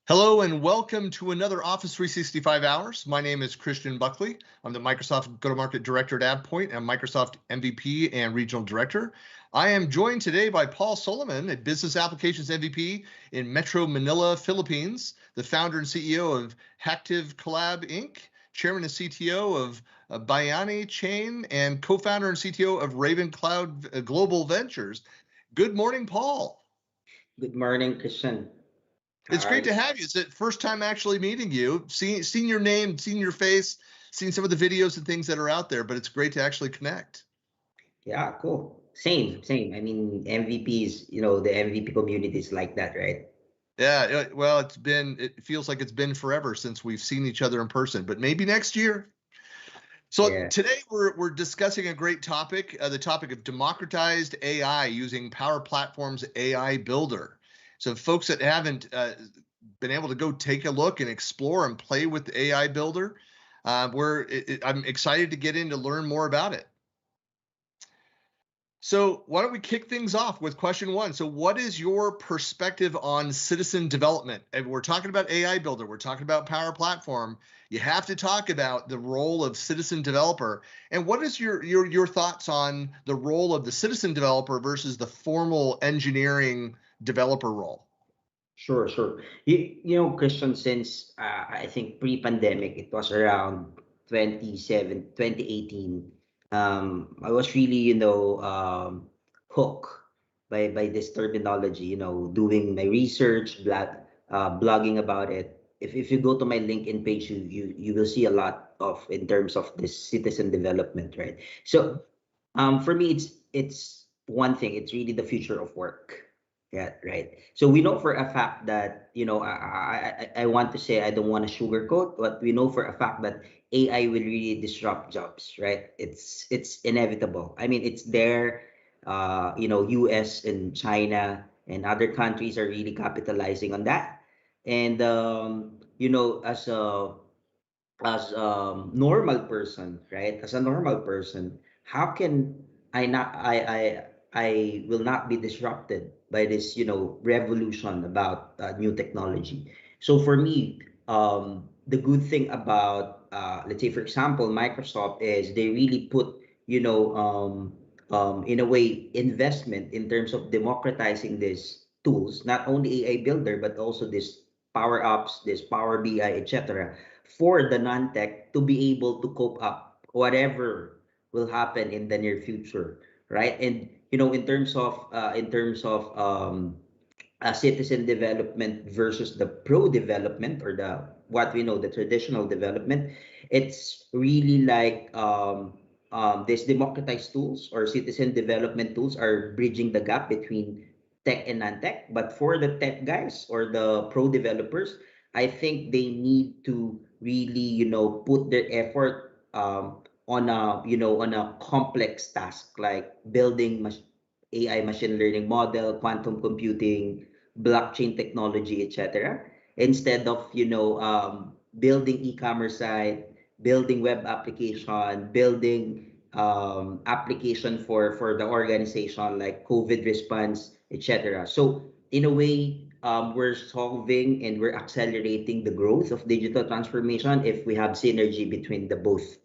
Hello and welcome to another Office 365 Hours. My name is Christian Buckley. I'm the Microsoft Go-to-Market Director at AvePoint and Microsoft MVP and Regional Director. I am joined today by Paul Soliman, a Business Applications MVP in Metro Manila, Philippines, the founder and CEO of Hacktiv Colab, Inc., Chairman and CTO of BayaniChain, and co-founder and CTO of Raven Cloud Global Ventures. Good morning, Paul. Good morning, Christian. It's great to have you. It's the first time actually meeting you, seen your name, seen your face, seen some of the videos and things that are out there, but it's great to actually connect. Yeah, cool. Same. I mean, MVPs, the MVP community is like that, right? Yeah, well, it feels like it's been forever since we've seen each other in person, but maybe next year. So yeah. Today we're discussing a great topic, the topic of democratized AI using Power Platform's AI Builder. So folks that haven't been able to go take a look and explore and play with the AI Builder, I'm excited to get in to learn more about it. So why don't we kick things off with question one? So what is your perspective on citizen development? And we're talking about AI Builder, we're talking about Power Platform. You have to talk about the role of citizen developer. And what is your thoughts on the role of the citizen developer versus the formal engineering developer role? Sure. Christian, since I think pre-pandemic, it was around 2018, I was really, hooked by this terminology, doing my research, blogging about it. If you go to my LinkedIn page, you will see a lot of in terms of this citizen development, right? So for me, it's one thing. It's really the future of work. Yeah, right. So we know for a fact that, I want to say I don't want to sugarcoat, but we know for a fact that AI will really disrupt jobs, right? It's inevitable. I mean, it's there. US and China and other countries are really capitalizing on that. And as a normal person, right? As a normal person, how can I will not be disrupted by this, revolution about new technology. So for me, the good thing about, let's say, for example, Microsoft is they really put, in a way, investment in terms of democratizing these tools, not only AI Builder, but also this Power Apps, this Power BI, etc., for the non-tech to be able to cope up whatever will happen in the near future, right? And in terms of citizen development versus the pro development, or the what we know the traditional development, it's really like these democratized tools or citizen development tools are bridging the gap between tech and non-tech. But for the tech guys or the pro developers, I think they need to really, put their effort on a complex task like building AI machine learning model, quantum computing, blockchain technology, etc. Instead of building e-commerce site, building web application, building application for the organization like COVID response, etc. So in a way, we're solving and we're accelerating the growth of digital transformation if we have synergy between the both,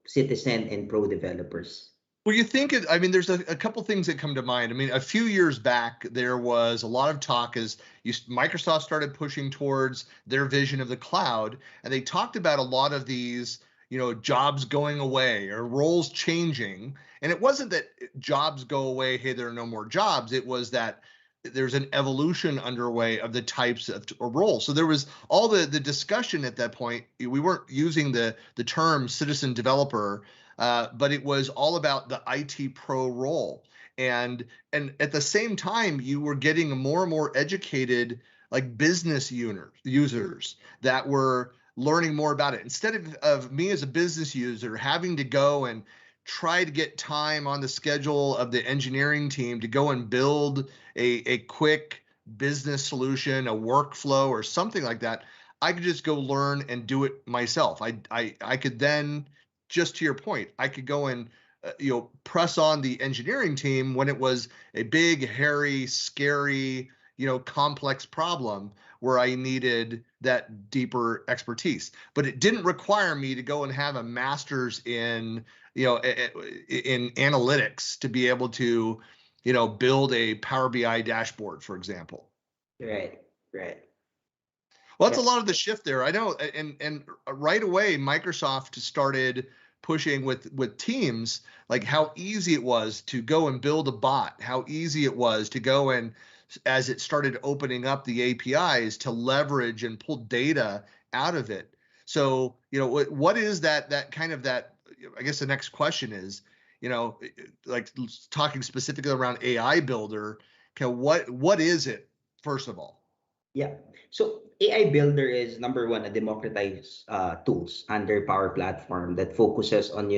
citizen and pro developers. Well, you think it, I mean, there's a couple things that come to mind. I mean, a few years back, there was a lot of talk as Microsoft started pushing towards their vision of the cloud, and they talked about a lot of these, jobs going away or roles changing. And it wasn't that jobs go away, hey, there are no more jobs. It was that there's an evolution underway of the types of roles. So there was all the discussion at that point. We weren't using the term citizen developer, but it was all about the IT pro role. And at the same time, you were getting more and more educated, like business users that were learning more about it. Instead of me as a business user having to go and try to get time on the schedule of the engineering team to go and build a quick business solution, a workflow, or something like that, I could just go learn and do it myself. I could then, just to your point, I could go and press on the engineering team when it was a big, hairy, scary, complex problem where I needed that deeper expertise. But it didn't require me to go and have a master's in in analytics to be able to build a Power BI dashboard, for example. Right, right. Well, that's a lot of the shift there. I know, and right away, Microsoft started pushing with Teams, like how easy it was to go and build a bot, how easy it was to go and, as it started opening up the APIs, to leverage and pull data out of it. So, what is that kind of that? I guess the next question is, like talking specifically around AI Builder, what is it, first of all? Yeah. So AI Builder is number one, a democratized tools under Power Platform that focuses on,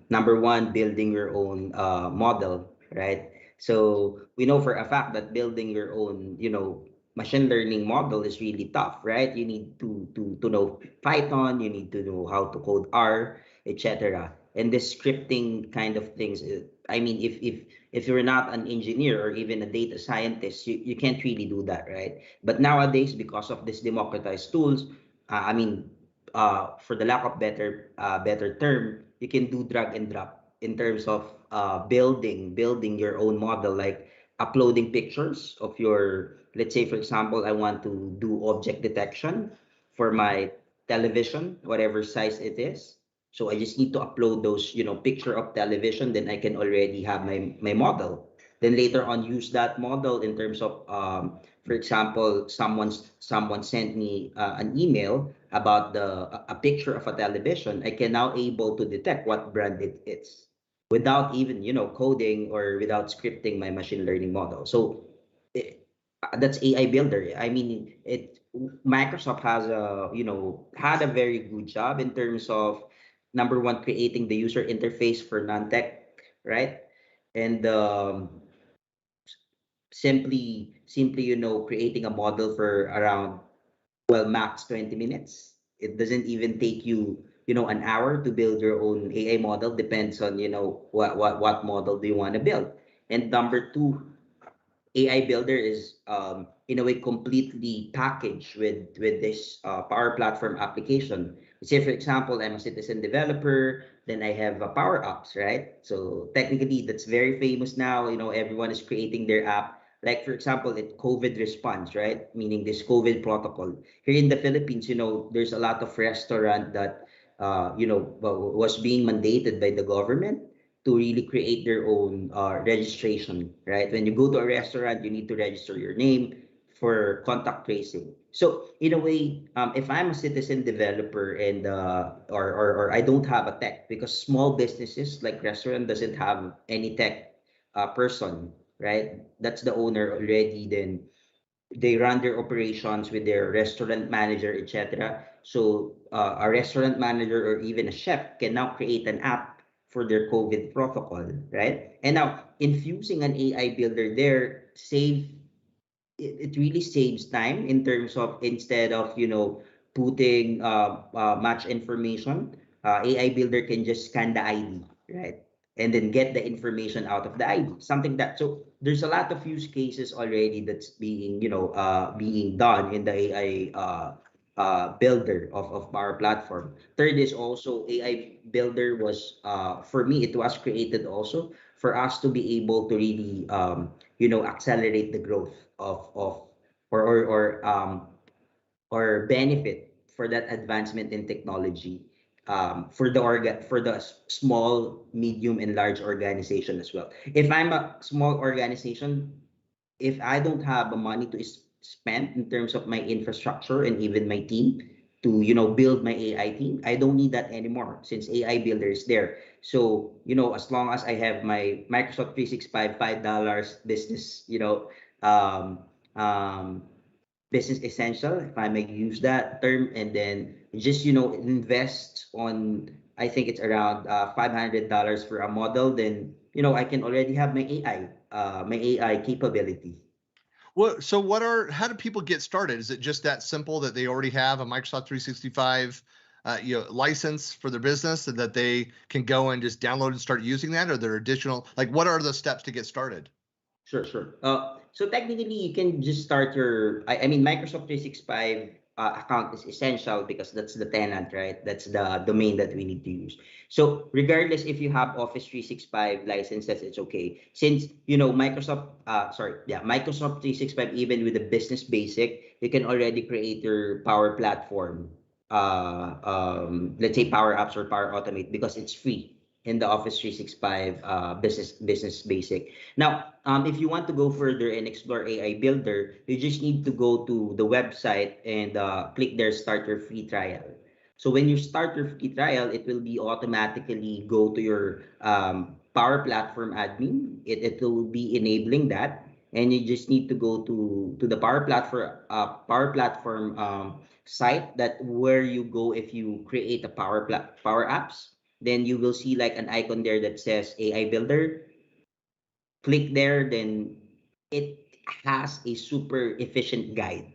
number one, building your own model, right? So we know for a fact that building your own, machine learning model is really tough, right? You need to know Python, you need to know how to code R, etc. And this scripting kind of things, I mean, if you're not an engineer or even a data scientist, you can't really do that, right? But nowadays, because of this democratized tools, I mean, for the lack of better term, you can do drag and drop in terms of building your own model, like uploading pictures of your, let's say, for example, I want to do object detection for my television, whatever size it is. So I just need to upload those, picture of television, then I can already have my model. Then later on, use that model in terms of, for example, someone sent me an email about a picture of a television. I can now able to detect what brand it is without even, coding or without scripting my machine learning model. So that's AI Builder. I mean, Microsoft has had a very good job in terms of number one, creating the user interface for non-tech, right? And simply creating a model for around, well, max 20 minutes. It doesn't even take you an hour to build your own AI model. Depends on what model do you want to build. And number two, AI Builder is in a way completely packaged with this Power Platform application. Say, for example, I'm a citizen developer, then I have a Power Apps, right? So technically, that's very famous now. Everyone is creating their app. Like, for example, it COVID response, right? Meaning this COVID protocol. Here in the Philippines, there's a lot of restaurant that, was being mandated by the government to really create their own registration, right? When you go to a restaurant, you need to register your name for contact tracing. So in a way, if I'm a citizen developer and or I don't have a tech, because small businesses like restaurant doesn't have any tech person, right? That's the owner already. Then they run their operations with their restaurant manager, etc. So a restaurant manager or even a chef can now create an app for their COVID protocol, right? And now infusing an AI builder there it really saves time in terms of, instead of putting much information, AI builder can just scan the ID, right? And then get the information out of the ID, something that, so there's a lot of use cases already that's being being done in the AI builder of Power Platform. Third is also AI builder was for me, it was created also for us to be able to really accelerate the growth of or benefit for that advancement in technology, for the small, medium, and large organization as well. If I'm a small organization, if I don't have the money to spend in terms of my infrastructure and even my team to build my AI team, I don't need that anymore since AI Builder is there. So as long as I have my Microsoft 365 $5 business, um, um, business essential, if I may use that term, and then just invest on, I think it's around $500 for a model, then I can already have my AI capability. So how do people get started? Is it just that simple that they already have a Microsoft 365 license for their business so that they can go and just download and start using that? Or are there additional, like, what are the steps to get started? Sure, sure. So technically, you can just start I mean, Microsoft 365 account is essential because that's the tenant, right? That's the domain that we need to use. So regardless if you have Office 365 licenses, it's okay. Since, Microsoft 365, even with the business basic, you can already create your Power Platform, let's say Power Apps or Power Automate because it's free in the Office 365 business basic. Now, if you want to go further and explore AI Builder, you just need to go to the website and click their starter free trial. So when you start your free trial, it will be automatically go to your Power Platform admin. It will be enabling that, and you just need to go to the Power Platform site, that where you go if you create a Power Apps. Then you will see like an icon there that says AI Builder. Click there, then it has a super efficient guide,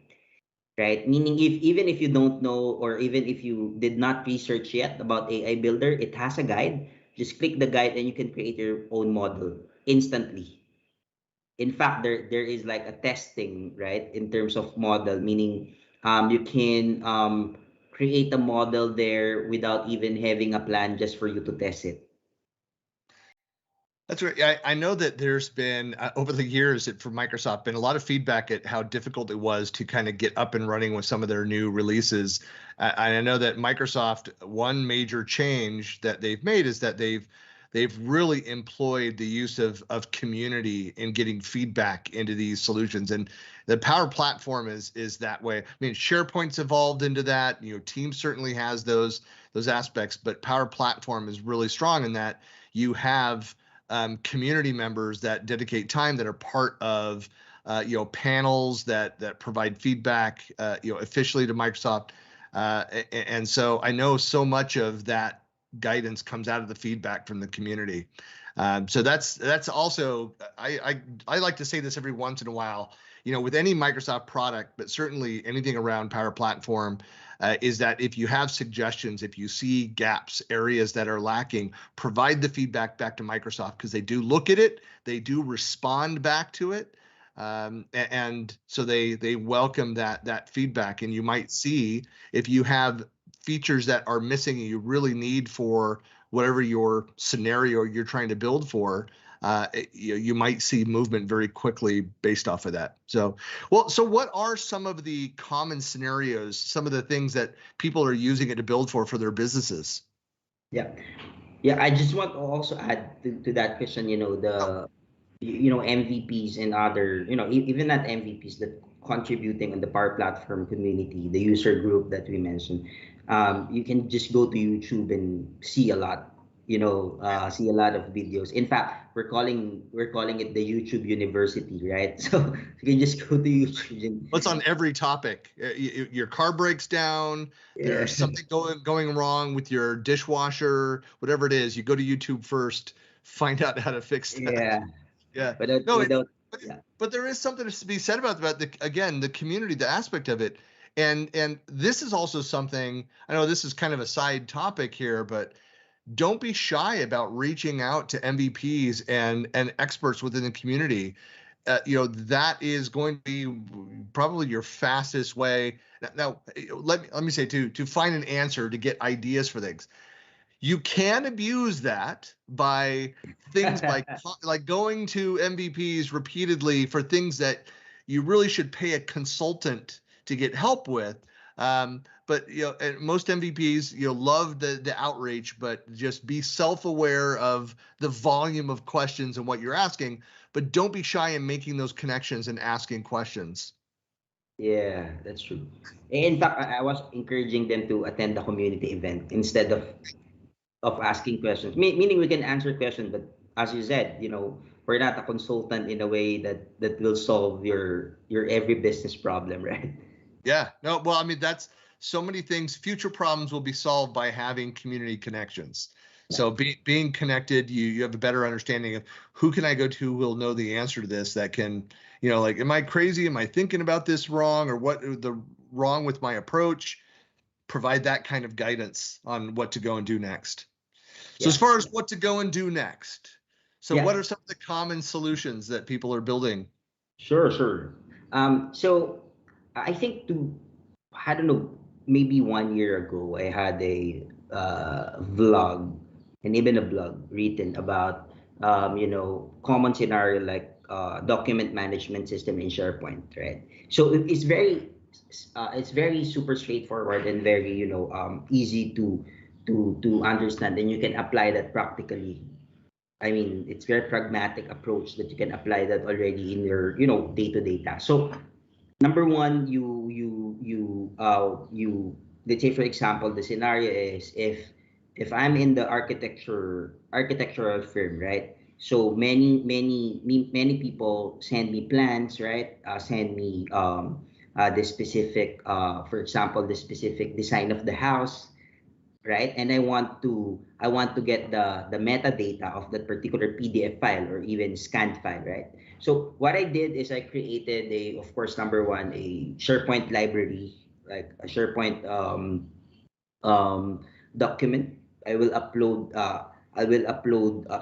right? Meaning, even if you don't know, or even if you did not research yet about AI Builder, it has a guide. Just click the guide and you can create your own model instantly. In fact, there is like a testing, right, in terms of model, meaning you can create a model there without even having a plan, just for you to test it. That's right. I know that there's been over the years for Microsoft been a lot of feedback at how difficult it was to kind of get up and running with some of their new releases. I know that Microsoft, one major change that they've made is that they've really employed the use of community in getting feedback into these solutions, and the Power Platform is that way. I mean, SharePoint's evolved into that. Teams certainly has those aspects, but Power Platform is really strong in that you have community members that dedicate time, that are part of panels that provide feedback officially to Microsoft, and so I know so much of that guidance comes out of the feedback from the community. So that's also, I like to say this every once in a while, with any Microsoft product, but certainly anything around Power Platform, is that if you have suggestions, if you see gaps, areas that are lacking, provide the feedback back to Microsoft, because they do look at it, they do respond back to it. And so they welcome that feedback. And you might see if you have features that are missing and you really need for whatever your scenario you're trying to build for, you might see movement very quickly based off of that. So what are some of the common scenarios, some of the things that people are using it to build for their businesses? Yeah. Yeah, I just want to also add to that question, MVPs and other, even not MVPs, that contributing on the Power Platform community, the user group that we mentioned. You can just go to YouTube and see a lot, see a lot of videos. In fact, we're calling it the YouTube University, right? So you can just go to YouTube and What's on every topic? Your car breaks down. yeah, There's something going wrong with your dishwasher, whatever it is. You go to YouTube first, find out how to fix that. yeah, Yeah. without No, without but, yeah. but there is something to be said about the community, the aspect of it. And this is also something, I know this is kind of a side topic here, but don't be shy about reaching out to MVPs and experts within the community. that is going to be probably your fastest way. Now, let me say to find an answer, to get ideas for things. You can abuse that by things like going to MVPs repeatedly for things that you really should pay a consultant to get help with. But most MVPs love the outreach, but just be self-aware of the volume of questions and what you're asking. But don't be shy in making those connections and asking questions. Yeah, that's true. In fact, I was encouraging them to attend the community event instead of asking questions. Meaning we can answer questions, but as you said, we're not a consultant in a way that will solve your every business problem, right? Yeah, no, well, I mean, that's so many things. Future problems will be solved by having community connections. So being connected, you have a better understanding of who can I go to who will know the answer to this, that can, like, am I crazy? Am I thinking about this wrong? Or what the wrong with my approach? Provide that kind of guidance on what to go and do next. So as far as what to go and do next, so what are some of the common solutions that people are building? Sure. So I think I don't know, maybe 1 year ago, I had a vlog and even a blog written about, common scenario like document management system in SharePoint, right? So it's very super straightforward and very, easy to understand, and you can apply that practically. I mean, it's very pragmatic approach that you can apply that already in your, day-to-day task. So number one, you let's say for example, the scenario is if I'm in the architectural firm, right? So many people send me plans, right? Send me the specific, for example, the specific design of the house, right? And I want to get the metadata of that particular PDF file or even scanned file, right? So what I did is I created of course, number one, a SharePoint library, like a SharePoint document. I will upload.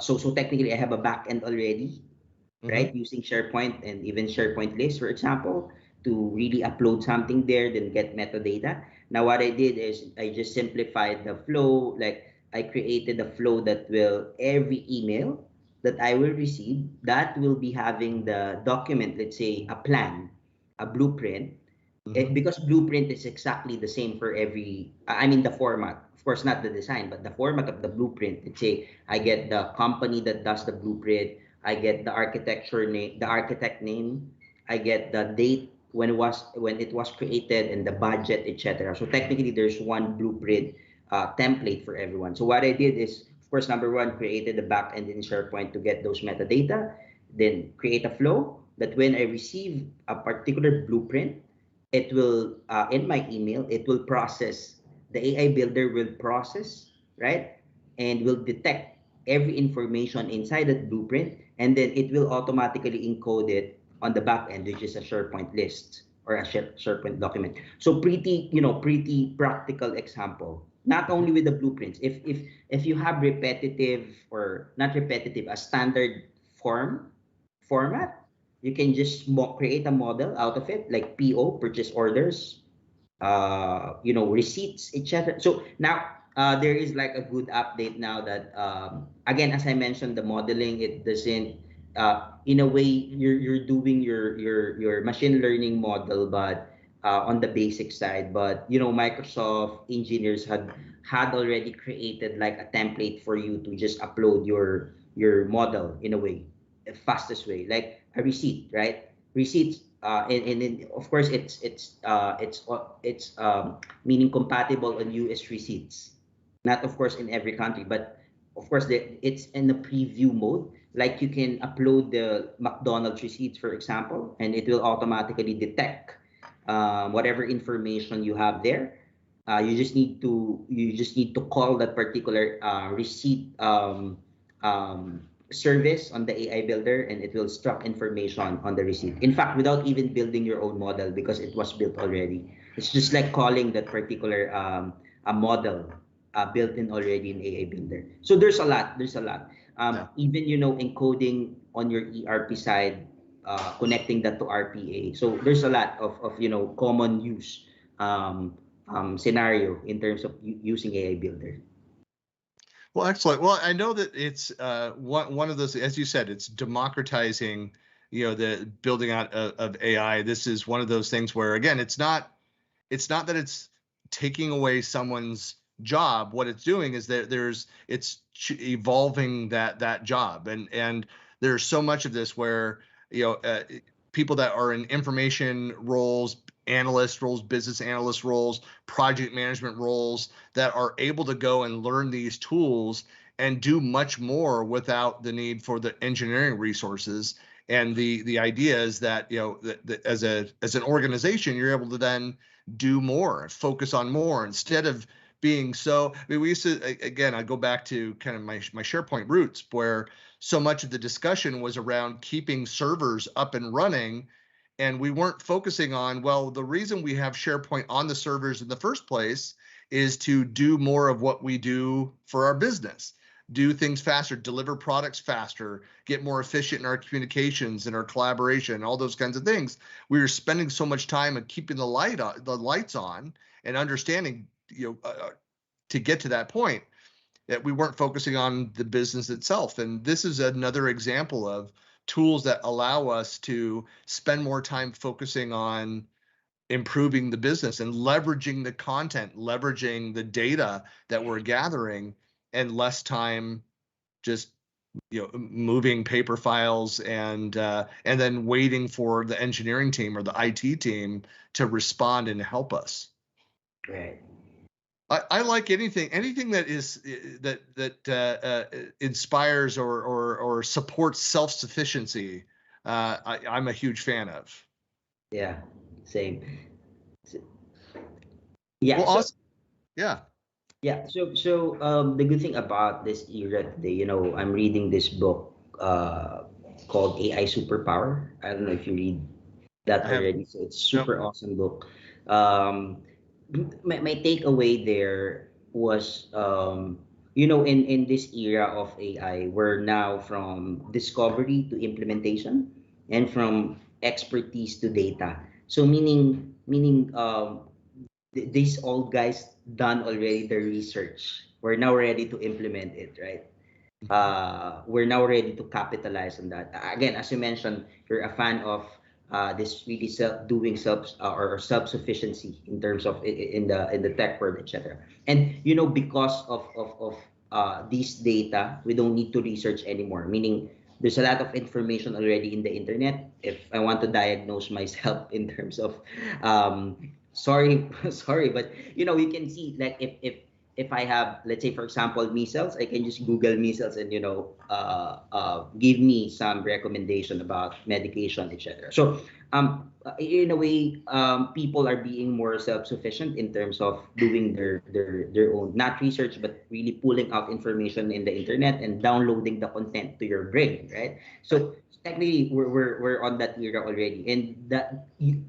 So technically, I have a backend already, right? Using SharePoint and even SharePoint list, for example, to really upload something there, then get metadata. Now, what I did is I just simplified the flow. Like I created a flow that will every email that I will receive, that will be having the document, let's say a plan, a blueprint, because blueprint is exactly the same for every, I mean, the format, of course, not the design, but the format of the blueprint. Let's say I get the company that does the blueprint, I get the architecture name, the architect name, I get the date when it was created and the budget, etc. So technically, there's one blueprint template for everyone. So what I did is, of course, number one, created the backend in SharePoint to get those metadata, then create a flow that when I receive a particular blueprint, it will in my email, it will process, the AI builder will process, right, and will detect every information inside that blueprint, and then it will automatically encode it on the back end, which is a SharePoint list or a SharePoint document. So pretty practical example. Not only with the blueprints. If you have repetitive, or not repetitive, a standard format, you can just create a model out of it, like PO, purchase orders, receipts, etc. So now there is like a good update now that again, as I mentioned, the modeling, it doesn't, in a way, you're doing your machine learning model, but on the basic side. But Microsoft engineers had already created like a template for you to just upload your model in a way, the fastest way, like a receipt, right? Receipts, and of course it's meaning compatible on US receipts, not of course in every country, but of course it's in the preview mode. Like you can upload the McDonald's receipts, for example, and it will automatically detect whatever information you have there. You just need to call that particular receipt service on the AI builder, and it will struck information on the receipt. In fact, without even building your own model, because it was built already. It's just like calling that particular a model built in already in AI builder. So there's a lot. Even encoding on your ERP side, connecting that to RPA. So there's a lot of common use scenario in terms of using AI Builder. Well, excellent. Well, I know that it's one of those, as you said, it's democratizing, the building out of AI. This is one of those things where, again, it's not that it's taking away someone's job. What it's doing is that it's evolving that job, and there's so much of this where people that are in information roles, analyst roles, business analyst roles, project management roles, that are able to go and learn these tools and do much more without the need for the engineering resources. And the idea is that that as an organization, you're able to then do more, focus on more, instead of being so. I mean, we used to, again, I go back to kind of my SharePoint roots, where so much of the discussion was around keeping servers up and running, and we weren't focusing on, well, the reason we have SharePoint on the servers in the first place is to do more of what we do for our business. Do things faster, deliver products faster, get more efficient in our communications and our collaboration, all those kinds of things. We were spending so much time on keeping the lights on, and understanding, to get to that point, that we weren't focusing on the business itself. And this is another example of tools that allow us to spend more time focusing on improving the business and leveraging the content, leveraging the data that we're gathering, and less time just moving paper files and then waiting for the engineering team or the IT team to respond and help us. Right. I like anything that is that inspires or supports self-sufficiency. I'm a huge fan of. Yeah, same. Yeah. Well, So awesome. Yeah. yeah. So the good thing about this era today, I'm reading this book called AI Superpower. I don't know if you read that I have. already. So it's Nope. super awesome book. Um, my takeaway there was in this era of AI, we're now from discovery to implementation, and from expertise to data. So meaning these old guys done already the research. We're now ready to implement it, right? We're now ready to capitalize on that. Again, as you mentioned, you're a fan of this really doing or self-sufficiency in terms of in the tech world, etc. And because of these data, we don't need to research anymore. Meaning, there's a lot of information already in the internet. If I want to diagnose myself in terms of, sorry, sorry, but you can see, like, if I have, let's say, for example, measles, I can just Google measles and give me some recommendation about medication, etc. So in a way, people are being more self-sufficient in terms of doing their own, not research, but really pulling out information in the internet and downloading the content to your brain, right? So technically, we're on that era already, and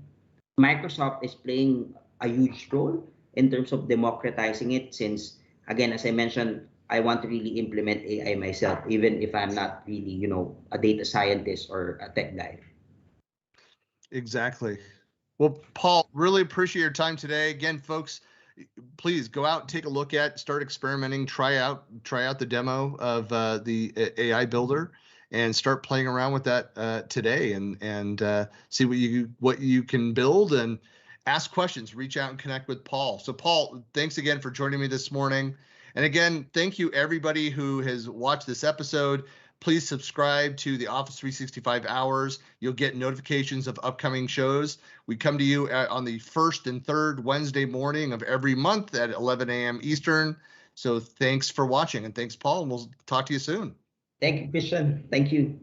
Microsoft is playing a huge role in terms of democratizing it, since, again, as I mentioned, I want to really implement AI myself, even if I'm not really, a data scientist or a tech guy. Exactly. Well, Paul, really appreciate your time today. Again, folks, please go out and take a look start experimenting, try out the demo of the AI Builder, and start playing around with that today, and see what you can build, and ask questions. Reach out and connect with Paul. So, Paul, thanks again for joining me this morning. And again, thank you everybody who has watched this episode. Please subscribe to the Office 365 Hours. You'll get notifications of upcoming shows. We come to you on the first and third Wednesday morning of every month at 11 a.m. Eastern. So thanks for watching, and thanks, Paul, and we'll talk to you soon. Thank you, Christian. Thank you.